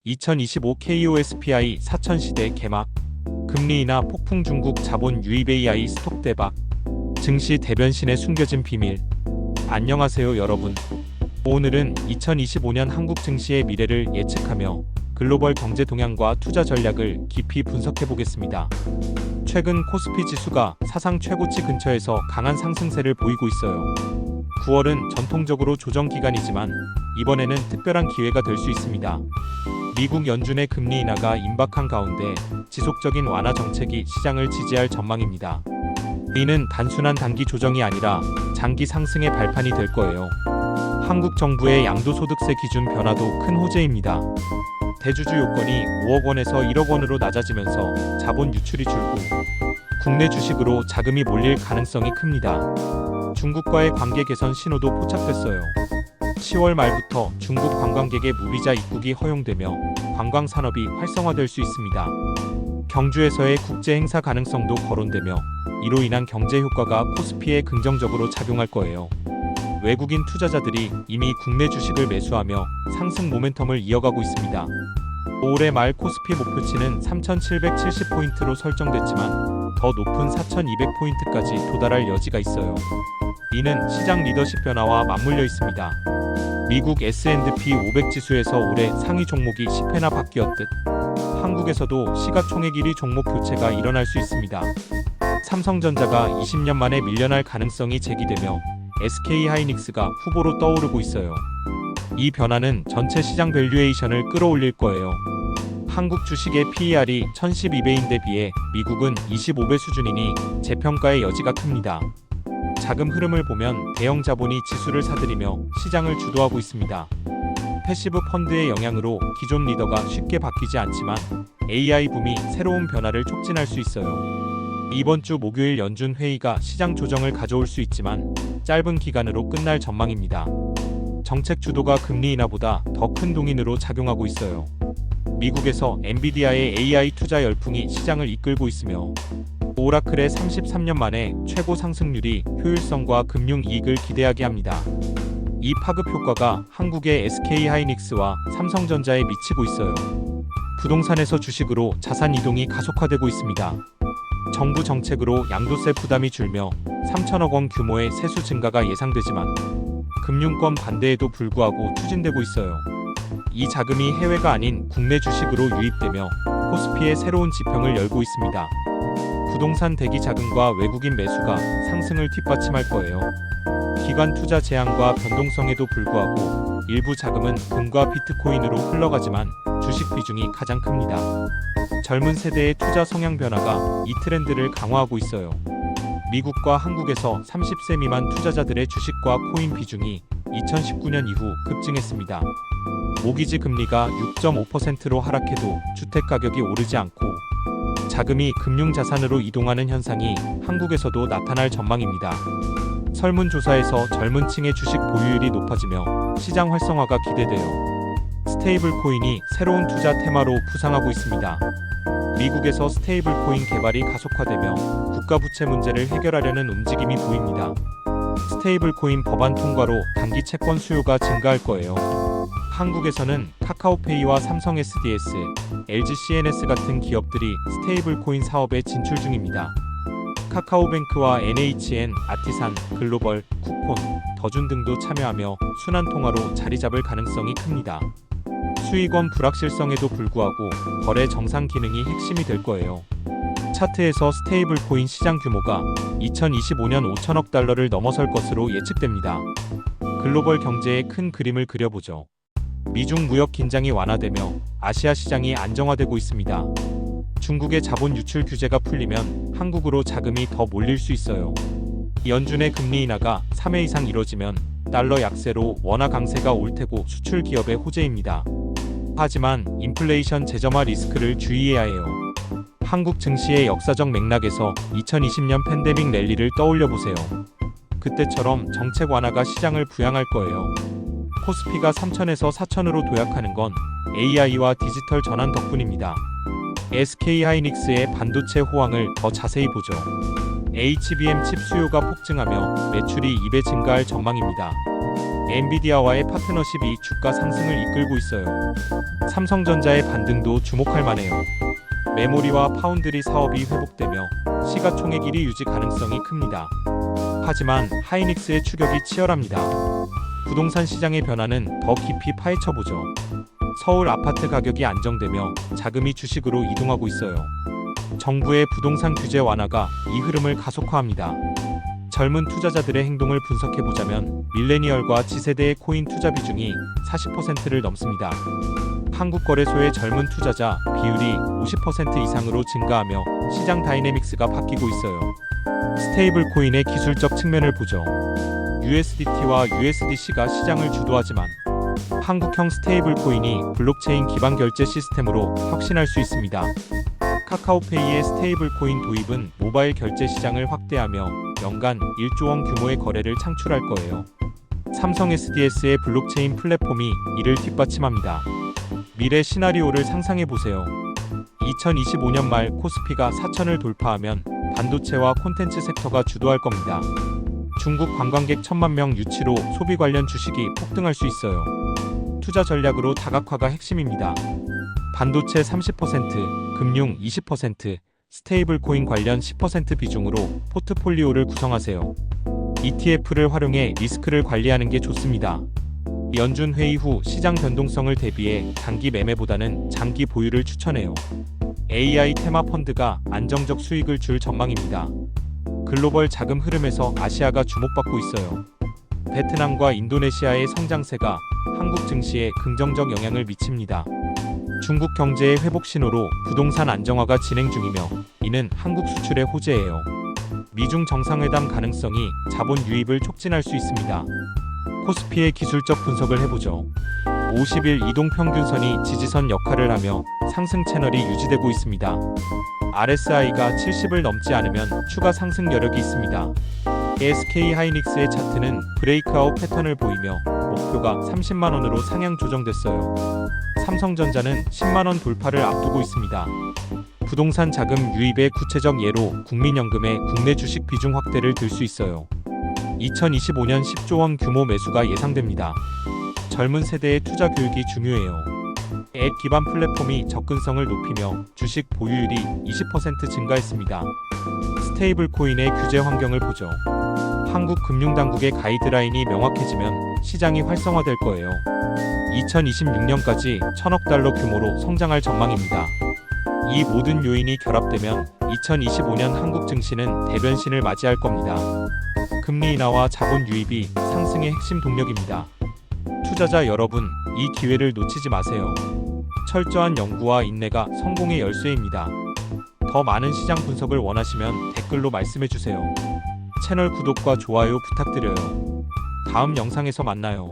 2025 KOSPI 사천시대 개막, 금리 인하 폭풍 중국 자본 유입 AI 스톡 대박, 증시 대변신의 숨겨진 비밀. 안녕하세요 여러분. 오늘은 2025년 한국 증시의 미래를 예측하며 글로벌 경제 동향과 투자 전략을 깊이 분석해 보겠습니다. 최근 코스피 지수가 사상 최고치 근처에서 강한 상승세를 보이고 있어요. 9월은 전통적으로 조정 기간이지만 이번에는 특별한 기회가 될 수 있습니다. 미국 연준의 금리 인하가 임박한 가운데 지속적인 완화 정책이 시장을 지지할 전망입니다. 이는 단순한 단기 조정이 아니라 장기 상승의 발판이 될 거예요. 한국 정부의 양도소득세 기준 변화도 큰 호재입니다. 대주주 요건이 5억 원에서 1억 원으로 낮아지면서 자본 유출이 줄고 국내 주식으로 자금이 몰릴 가능성이 큽니다. 중국과의 관계 개선 신호도 포착됐어요. 10월 말부터 중국 관광객의 무비자 입국이 허용되며 관광 산업이 활성화될 수 있습니다. 경주에서의 국제 행사 가능성도 거론되며 이로 인한 경제 효과가 코스피에 긍정적으로 작용할 거예요. 외국인 투자자들이 이미 국내 주식을 매수하며 상승 모멘텀을 이어가고 있습니다. 올해 말 코스피 목표치는 3,770포인트로 설정됐지만 더 높은 4,200포인트까지 도달할 여지가 있어요. 이는 시장 리더십 변화와 맞물려 있습니다. 미국 S&P 500 지수에서 올해 상위 종목이 10회나 바뀌었듯 한국에서도 시가총액 1위 종목 교체가 일어날 수 있습니다. 삼성전자가 20년 만에 밀려날 가능성이 제기되며 SK하이닉스가 후보로 떠오르고 있어요. 이 변화는 전체 시장 밸류에이션을 끌어올릴 거예요. 한국 주식의 PER이 1012배인데 비해 미국은 25배 수준이니 재평가의 여지가 큽니다. 자금 흐름을 보면 대형 자본이 지수를 사들이며 시장을 주도하고 있습니다. 패시브 펀드의 영향으로 기존 리더가 쉽게 바뀌지 않지만 AI 붐이 새로운 변화를 촉진할 수 있어요. 이번 주 목요일 연준 회의가 시장 조정을 가져올 수 있지만 짧은 기간으로 끝날 전망입니다. 정책 주도가 금리 인하보다 더 큰 동인으로 작용하고 있어요. 미국에서 엔비디아의 AI 투자 열풍이 시장을 이끌고 있으며 오라클의 33년 만에 최고 상승률이 효율성과 금융 이익을 기대하게 합니다. 이 파급 효과가 한국의 SK하이닉스와 삼성전자에 미치고 있어요. 부동산에서 주식으로 자산 이동이 가속화되고 있습니다. 정부 정책으로 양도세 부담이 줄며 3천억 원 규모의 세수 증가가 예상되지만 금융권 반대에도 불구하고 추진되고 있어요. 이 자금이 해외가 아닌 국내 주식으로 유입되며 코스피의 새로운 지평을 열고 있습니다. 부동산 대기 자금과 외국인 매수가 상승을 뒷받침할 거예요. 기관 투자 제한과 변동성에도 불구하고 일부 자금은 금과 비트코인으로 흘러가지만 주식 비중이 가장 큽니다. 젊은 세대의 투자 성향 변화가 이 트렌드를 강화하고 있어요. 미국과 한국에서 30세 미만 투자자들의 주식과 코인 비중이 2019년 이후 급증했습니다. 모기지 금리가 6.5%로 하락해도 주택 가격이 오르지 않고 자금이 금융자산으로 이동하는 현상이 한국에서도 나타날 전망입니다. 설문조사에서 젊은 층의 주식 보유율이 높아지며 시장 활성화가 기대돼요. 스테이블 코인이 새로운 투자 테마로 부상하고 있습니다. 미국에서 스테이블 코인 개발이 가속화되며 국가 부채 문제를 해결하려는 움직임이 보입니다. 스테이블 코인 법안 통과로 단기 채권 수요가 증가할 거예요. 한국에서는 카카오페이와 삼성 SDS, LG CNS 같은 기업들이 스테이블 코인 사업에 진출 중입니다. 카카오뱅크와 NHN, 아티산, 글로벌, 쿠폰, 더준 등도 참여하며 순환통화로 자리 잡을 가능성이 큽니다. 수익원 불확실성에도 불구하고 거래 정상 기능이 핵심이 될 거예요. 차트에서 스테이블 코인 시장 규모가 2025년 5천억 달러를 넘어설 것으로 예측됩니다. 글로벌 경제의 큰 그림을 그려보죠. 미중 무역 긴장이 완화되며 아시아 시장이 안정화되고 있습니다. 중국의 자본 유출 규제가 풀리면 한국으로 자금이 더 몰릴 수 있어요. 연준의 금리 인하가 3회 이상 이뤄지면 달러 약세로 원화 강세가 올 테고 수출 기업의 호재입니다. 하지만 인플레이션 재점화 리스크를 주의해야 해요. 한국 증시의 역사적 맥락에서 2020년 팬데믹 랠리를 떠올려 보세요. 그때처럼 정책 완화가 시장을 부양할 거예요. 코스피가 3,000에서 4,000으로 도약하는 건 AI와 디지털 전환 덕분입니다. SK하이닉스의 반도체 호황을 더 자세히 보죠. HBM 칩 수요가 폭증하며 매출이 2배 증가할 전망입니다. 엔비디아와의 파트너십이 주가 상승을 이끌고 있어요. 삼성전자의 반등도 주목할 만해요. 메모리와 파운드리 사업이 회복되며 시가총액 1위 유지 가능성이 큽니다. 하지만 하이닉스의 추격이 치열합니다. 부동산 시장의 변화는 더 깊이 파헤쳐보죠. 서울 아파트 가격이 안정되며 자금이 주식으로 이동하고 있어요. 정부의 부동산 규제 완화가 이 흐름을 가속화합니다. 젊은 투자자들의 행동을 분석해보자면 밀레니얼과 Z세대의 코인 투자 비중이 40%를 넘습니다. 한국거래소의 젊은 투자자 비율이 50% 이상으로 증가하며 시장 다이내믹스가 바뀌고 있어요. 스테이블 코인의 기술적 측면을 보죠. USDT와 USDC가 시장을 주도하지만 한국형 스테이블 코인이 블록체인 기반 결제 시스템으로 혁신할 수 있습니다. 카카오페이의 스테이블 코인 도입은 모바일 결제 시장을 확대하며 연간 1조 원 규모의 거래를 창출할 거예요. 삼성 SDS의 블록체인 플랫폼이 이를 뒷받침합니다. 미래 시나리오를 상상해 보세요. 2025년 말 코스피가 4천을 돌파하면 반도체와 콘텐츠 섹터가 주도할 겁니다. 중국 관광객 1,000만 명 유치로 소비 관련 주식이 폭등할 수 있어요. 투자 전략으로 다각화가 핵심입니다. 반도체 30%, 금융 20%, 스테이블 코인 관련 10% 비중으로 포트폴리오를 구성하세요. ETF를 활용해 리스크를 관리하는 게 좋습니다. 연준 회의 후 시장 변동성을 대비해 단기 매매보다는 장기 보유를 추천해요. AI 테마 펀드가 안정적 수익을 줄 전망입니다. 글로벌 자금 흐름에서 아시아가 주목받고 있어요. 베트남과 인도네시아의 성장세가 한국 증시에 긍정적 영향을 미칩니다. 중국 경제의 회복 신호로 부동산 안정화가 진행 중이며 이는 한국 수출의 호재예요. 미중 정상회담 가능성이 자본 유입을 촉진할 수 있습니다. 코스피의 기술적 분석을 해보죠. 50일 이동평균선이 지지선 역할을 하며 상승 채널이 유지되고 있습니다. RSI가 70을 넘지 않으면 추가 상승 여력이 있습니다. SK 하이닉스의 차트는 브레이크아웃 패턴을 보이며 목표가 30만원으로 상향 조정됐어요. 삼성전자는 10만원 돌파를 앞두고 있습니다. 부동산 자금 유입의 구체적 예로 국민연금의 국내 주식 비중 확대를 들 수 있어요. 2025년 10조 원 규모 매수가 예상됩니다. 젊은 세대의 투자 교육이 중요해요. 앱 기반 플랫폼이 접근성을 높이며 주식 보유율이 20% 증가했습니다. 스테이블 코인의 규제 환경을 보죠. 한국 금융당국의 가이드라인이 명확해지면 시장이 활성화될 거예요. 2026년까지 1,000억 달러 규모로 성장할 전망입니다. 이 모든 요인이 결합되면 2025년 한국 증시는 대변신을 맞이할 겁니다. 금리 인하와 자본 유입이 상승의 핵심 동력입니다. 투자자 여러분, 이 기회를 놓치지 마세요. 철저한 연구와 인내가 성공의 열쇠입니다. 더 많은 시장 분석을 원하시면 댓글로 말씀해주세요. 채널 구독과 좋아요 부탁드려요. 다음 영상에서 만나요.